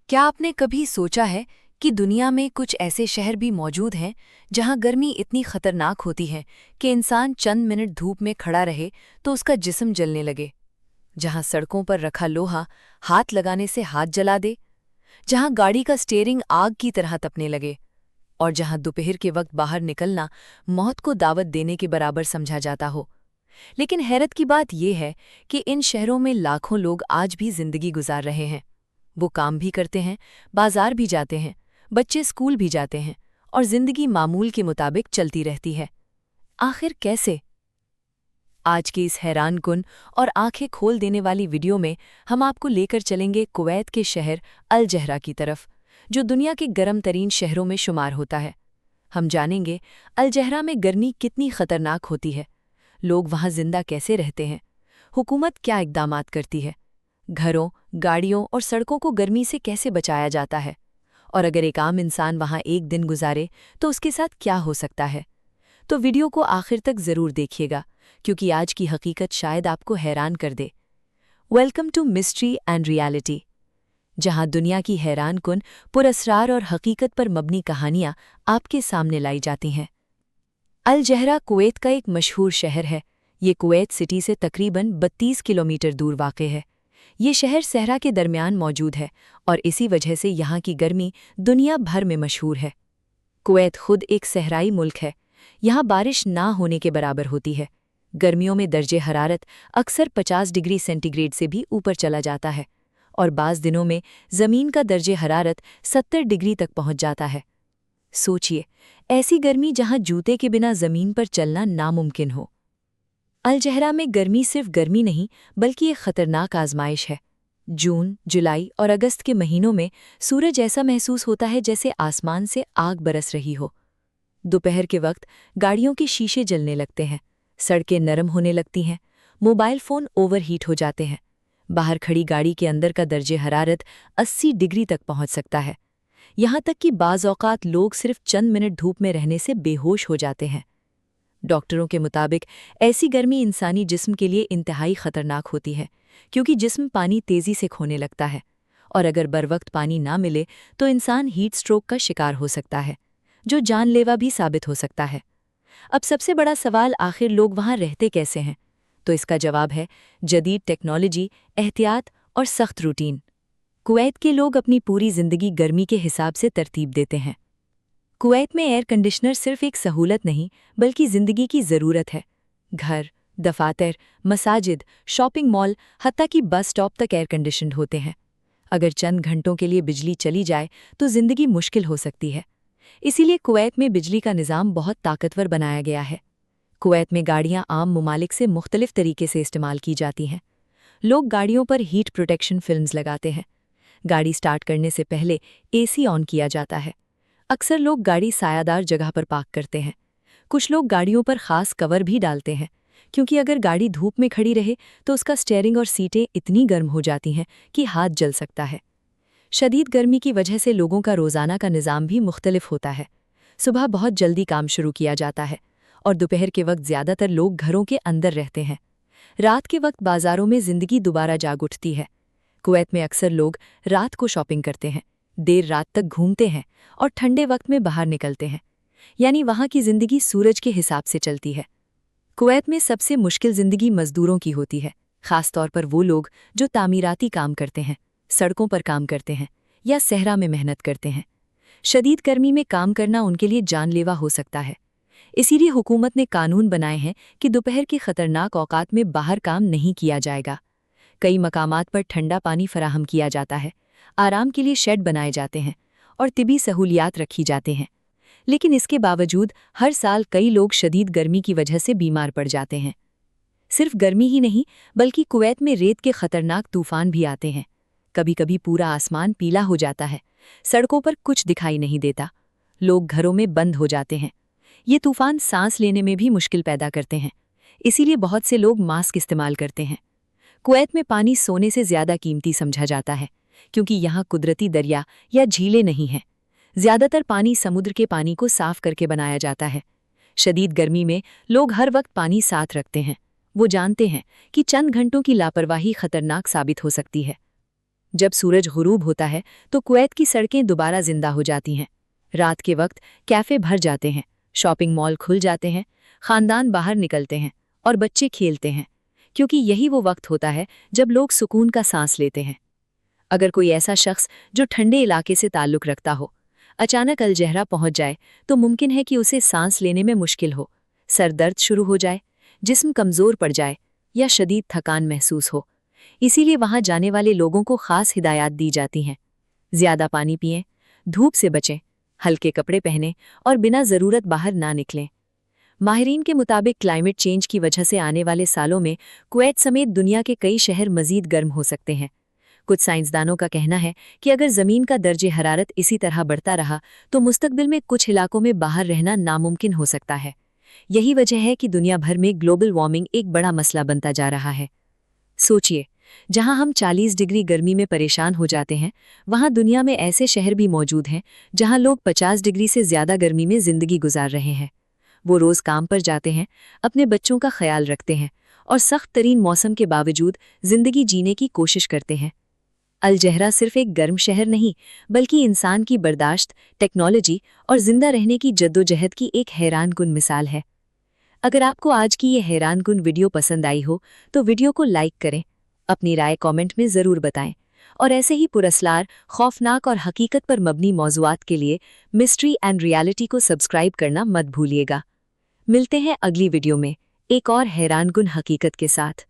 क्या आपने कभी सोचा है कि दुनिया में कुछ ऐसे शहर भी मौजूद हैं जहां गर्मी इतनी खतरनाक होती है कि इंसान चंद मिनट धूप में खड़ा रहे तो उसका जिस्म जलने लगे, जहां सड़कों पर रखा लोहा हाथ लगाने से हाथ जला दे, जहां गाड़ी का स्टीयरिंग आग की तरह तपने लगे, और जहां दोपहर के वक्त बाहर निकलना मौत को दावत देने के बराबर समझा जाता हो। लेकिन हैरत की बात यह है कि इन शहरों में लाखों लोग आज भी जिंदगी गुजार रहे हैं। वो काम भी करते हैं, बाजार भी जाते हैं, बच्चे स्कूल भी जाते हैं, और जिंदगी मामूल के मुताबिक चलती रहती है। आखिर कैसे? आज की इस हैरानकुन और आंखें खोल देने वाली वीडियो में हम आपको लेकर चलेंगे कुवैत के शहर अल जहरा की तरफ, जो दुनिया के गर्म तरीन शहरों में शुमार होता है। हम जानेंगे अल जहरा में गर्मी कितनी खतरनाक होती है, लोग वहां जिंदा कैसे रहते हैं, हुकूमत क्या इक़दामात करती है, घरों, गाड़ियों और सड़कों को गर्मी से कैसे बचाया जाता है, और अगर एक आम इंसान वहां एक दिन गुजारे तो उसके साथ क्या हो सकता है। तो वीडियो को आखिर तक ज़रूर देखिएगा, क्योंकि आज की हकीकत शायद आपको हैरान कर दे। Welcome to mystery and reality, जहां दुनिया की हैरानकुन, पुरअसरार और हकीकत पर मबनी कहानियां आपके सामने लाई जाती हैं। अल जहरा कुवैत का एक मशहूर शहर है। ये कुवैत सिटी से तकरीबन 32 किलोमीटर दूर वाक़ है। ये शहर सहरा के दरमियान मौजूद है और इसी वजह से यहाँ की गर्मी दुनिया भर में मशहूर है। कुवैत खुद एक सहराई मुल्क है। यहाँ बारिश ना होने के बराबर होती है। गर्मियों में दर्जे हरारत अक्सर 50 डिग्री सेंटीग्रेड से भी ऊपर चला जाता है, और बाज़ दिनों में ज़मीन का दर्जे हरारत 70 डिग्री तक पहुँच जाता है। सोचिए, ऐसी गर्मी जहाँ जूते के बिना ज़मीन पर चलना नामुमकिन हो। अल जहरा में गर्मी सिर्फ गर्मी नहीं, बल्कि एक ख़तरनाक आजमाइश है। जून, जुलाई और अगस्त के महीनों में सूरज ऐसा महसूस होता है जैसे आसमान से आग बरस रही हो। दोपहर के वक्त गाड़ियों के शीशे जलने लगते हैं, सड़कें नरम होने लगती हैं, मोबाइल फ़ोन ओवरहीट हो जाते हैं। बाहर खड़ी गाड़ी के अंदर का दर्जे हरारत 80 डिग्री तक पहुंच सकता है। यहाँ तक कि बाज़ औक़ात लोग सिर्फ चंद मिनट धूप में रहने से बेहोश हो जाते हैं। डॉक्टरों के मुताबिक ऐसी गर्मी इंसानी जिस्म के लिए इंतहाई खतरनाक होती है, क्योंकि जिस्म पानी तेज़ी से खोने लगता है, और अगर बरवक्त पानी ना मिले तो इंसान हीट स्ट्रोक का शिकार हो सकता है, जो जानलेवा भी साबित हो सकता है। अब सबसे बड़ा सवाल, आखिर लोग वहाँ रहते कैसे हैं? तो इसका जवाब है जदीद टेक्नोलॉजी, एहतियात और सख्त रूटीन। कुवैत के लोग अपनी पूरी ज़िंदगी गर्मी के हिसाब से तरतीब देते हैं। कुवैत में एयर कंडीशनर सिर्फ एक सहूलत नहीं, बल्कि ज़िंदगी की ज़रूरत है। घर, दफातर, मसाजिद, शॉपिंग मॉल, हत्ता कि बस स्टॉप तक एयर कंडीशन्ड होते हैं। अगर चंद घंटों के लिए बिजली चली जाए तो ज़िंदगी मुश्किल हो सकती है। इसीलिए कुवैत में बिजली का निज़ाम बहुत ताकतवर बनाया गया है। कुवैत में गाड़ियाँ आम ममालिक से मुख्तलिफ तरीके से इस्तेमाल की जाती हैं। लोग गाड़ियों पर हीट प्रोटेक्शन फिल्म्स लगाते हैं। गाड़ी स्टार्ट करने से पहले एसी ऑन किया जाता है। अक्सर लोग गाड़ी सायादार जगह पर पार्क करते हैं। कुछ लोग गाड़ियों पर ख़ास कवर भी डालते हैं, क्योंकि अगर गाड़ी धूप में खड़ी रहे तो उसका स्टीयरिंग और सीटें इतनी गर्म हो जाती हैं कि हाथ जल सकता है। शदीद गर्मी की वजह से लोगों का रोज़ाना का निज़ाम भी मुख्तलिफ होता है। सुबह बहुत जल्दी काम शुरू किया जाता है, और दोपहर के वक्त ज़्यादातर लोग घरों के अंदर रहते हैं। रात के वक्त बाज़ारों में ज़िंदगी दोबारा जाग उठती है। कुवैत में अक्सर लोग रात को शॉपिंग करते हैं, देर रात तक घूमते हैं और ठंडे वक्त में बाहर निकलते हैं। यानी वहाँ की ज़िंदगी सूरज के हिसाब से चलती है। कुवैत में सबसे मुश्किल ज़िंदगी मज़दूरों की होती है, ख़ास तौर पर वो लोग जो तामीराती काम करते हैं, सड़कों पर काम करते हैं या सहरा में मेहनत करते हैं। शदीद गर्मी में काम करना उनके लिए जानलेवा हो सकता है। इसीलिए हुकूमत ने कानून बनाए हैं कि दोपहर की खतरनाक औकात में बाहर काम नहीं किया जाएगा। कई मकामात पर ठंडा पानी फराहम किया जाता है, आराम के लिए शेड बनाए जाते हैं और तिबी सहूलियात रखी जाते हैं। लेकिन इसके बावजूद हर साल कई लोग शदीद गर्मी की वजह से बीमार पड़ जाते हैं। सिर्फ गर्मी ही नहीं, बल्कि कुवैत में रेत के खतरनाक तूफान भी आते हैं। कभी कभी पूरा आसमान पीला हो जाता है, सड़कों पर कुछ दिखाई नहीं देता, लोग घरों में बंद हो जाते हैं। ये तूफान सांस लेने में भी मुश्किल पैदा करते हैं, इसीलिए बहुत से लोग मास्क इस्तेमाल करते हैं। कुवैत में पानी सोने से ज़्यादा कीमती समझा जाता है, क्योंकि यहाँ कुदरती दरिया या झीलें नहीं हैं। ज़्यादातर पानी समुद्र के पानी को साफ करके बनाया जाता है। शदीद गर्मी में लोग हर वक्त पानी साथ रखते हैं। वो जानते हैं कि चंद घंटों की लापरवाही खतरनाक साबित हो सकती है। जब सूरज गुरूब होता है तो कुवैत की सड़कें दोबारा जिंदा हो जाती हैं। रात के वक्त कैफ़े भर जाते हैं, शॉपिंग मॉल खुल जाते हैं, खानदान बाहर निकलते हैं और बच्चे खेलते हैं, क्योंकि यही वो वक्त होता है जब लोग सुकून का सांस लेते हैं। अगर कोई ऐसा शख्स जो ठंडे इलाके से ताल्लुक़ रखता हो अचानक अलजहरा पहुंच जाए तो मुमकिन है कि उसे सांस लेने में मुश्किल हो, सर दर्द शुरू हो जाए, जिस्म कमज़ोर पड़ जाए या शदीद थकान महसूस हो। इसीलिए वहां जाने वाले लोगों को खास हिदायत दी जाती हैं। ज़्यादा पानी पिएं, धूप से बचें, हल्के कपड़े पहनें और बिना ज़रूरत बाहर ना निकलें। माहिरीन के मुताबिक क्लाइमेट चेंज की वजह से आने वाले सालों में कुवैत समेत दुनिया के कई शहर मज़ीद गर्म हो सकते हैं। कुछ साइंसदानों का कहना है कि अगर ज़मीन का दर्जे हरारत इसी तरह बढ़ता रहा तो मुस्तकबिल में कुछ इलाकों में बाहर रहना नामुमकिन हो सकता है। यही वजह है कि दुनिया भर में ग्लोबल वार्मिंग एक बड़ा मसला बनता जा रहा है। सोचिए, जहां हम 40 डिग्री गर्मी में परेशान हो जाते हैं, वहां दुनिया में ऐसे शहर भी मौजूद हैं जहां लोग 50 डिग्री से ज़्यादा गर्मी में ज़िंदगी गुजार रहे हैं। वो रोज़ काम पर जाते हैं, अपने बच्चों का ख्याल रखते हैं और सख्त तरीन मौसम के बावजूद ज़िंदगी जीने की कोशिश करते हैं। अलजहरा सिर्फ एक गर्म शहर नहीं, बल्कि इंसान की बर्दाश्त, टेक्नोलॉजी और जिंदा रहने की जद्दोजहद की एक हैरानकुन मिसाल है। अगर आपको आज की ये हैरानकुन वीडियो पसंद आई हो तो वीडियो को लाइक करें, अपनी राय कमेंट में ज़रूर बताएं और ऐसे ही पुरस्कार, खौफनाक और हकीकत पर मबनी मौज़ूआत के लिए मिस्ट्री एंड रियलिटी को सब्सक्राइब करना मत भूलिएगा। मिलते हैं अगली वीडियो में एक और हैरानकुन हकीकत के साथ।